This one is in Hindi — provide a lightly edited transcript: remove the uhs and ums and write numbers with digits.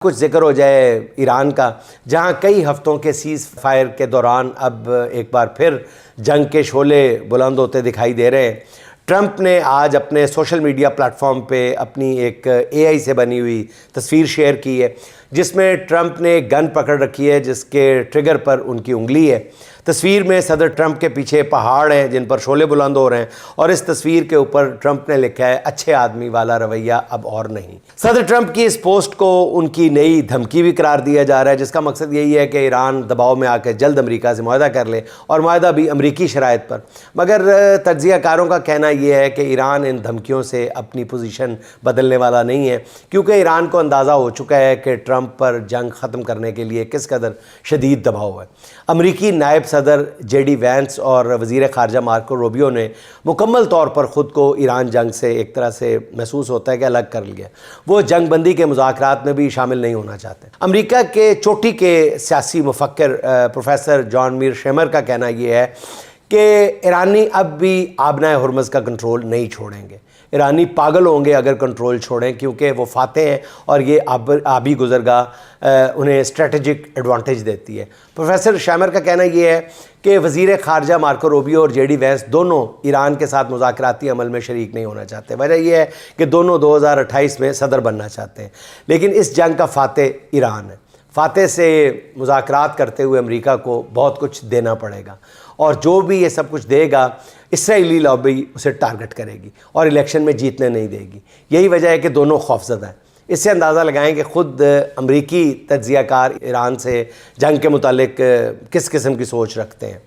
कुछ जिक्र हो जाए ईरान का, जहां कई हफ्तों के सीज़ फायर के दौरान अब एक बार फिर जंग के शोले बुलंद होते दिखाई दे रहे हैं। ट्रंप ने आज अपने सोशल मीडिया प्लेटफॉर्म पे अपनी एक एआई से बनी हुई तस्वीर शेयर की है, जिसमें ट्रंप ने गन पकड़ रखी है जिसके ट्रिगर पर उनकी उंगली है। तस्वीर में सदर ट्रंप के पीछे पहाड़ हैं जिन पर शोले बुलंद हो रहे हैं और इस तस्वीर के ऊपर ट्रंप ने लिखा है, अच्छे आदमी वाला रवैया अब और नहीं। सदर ट्रंप की इस पोस्ट को उनकी नई धमकी भी करार दिया जा रहा है, जिसका मकसद यही है कि ईरान दबाव में आकर जल्द अमेरिका से मुआहदा कर ले और मुआहदा भी अमरीकी शराइत पर। मगर तज्ज़ियाकारों का कहना यह है कि ईरान इन धमकियों से अपनी पोजीशन बदलने वाला नहीं है, क्योंकि ईरान को अंदाज़ा हो चुका है कि ट्रंप पर जंग ख़त्म करने के लिए किस कदर शदीद दबाव है। अमरीकी नायब सदर जेडी वैंस और वज़ीर ख़ारजा मार्को रूबियो ने मुकम्मल तौर पर ख़ुद को ईरान जंग से एक तरह से महसूस होता है कि अलग कर लिया। वो जंग बंदी के मुज़ाकरात में भी शामिल नहीं होना चाहते। अमरीका के चोटी के सियासी मुफक्किर प्रोफेसर जॉन मीरशेमर का कहना यह है कि ईरानी अब भी आबनाए हुर्मुज़ का कंट्रोल नहीं छोड़ेंगे। ईरानी पागल होंगे अगर कंट्रोल छोड़ें, क्योंकि वो फाते हैं और ये आबी गुज़रगाह उन्हें स्ट्रेटजिक एडवांटेज देती है। प्रोफेसर शैमर का कहना यह है कि वज़ीर ख़ारजा मार्को रूबियो और जेडी वैंस दोनों ईरान के साथ मुज़ाकराती अमल में शरीक नहीं होना चाहते। वजह यह है कि दोनों 2028 में सदर बनना चाहते हैं, लेकिन इस जंग का फ़ाते ईरान है। फ़ाते से मुज़ाकरात करते हुए अमेरिका को बहुत कुछ देना पड़ेगा और जो भी ये सब कुछ देगा इसराइली लॉबी उसे टारगेट करेगी और इलेक्शन में जीतने नहीं देगी। यही वजह है कि दोनों खौफज़दा हैं। इससे अंदाज़ा लगाएं कि ख़ुद अमरीकी तज्ज़ियाकार ईरान से जंग के मुतालिक किस किस्म की सोच रखते हैं।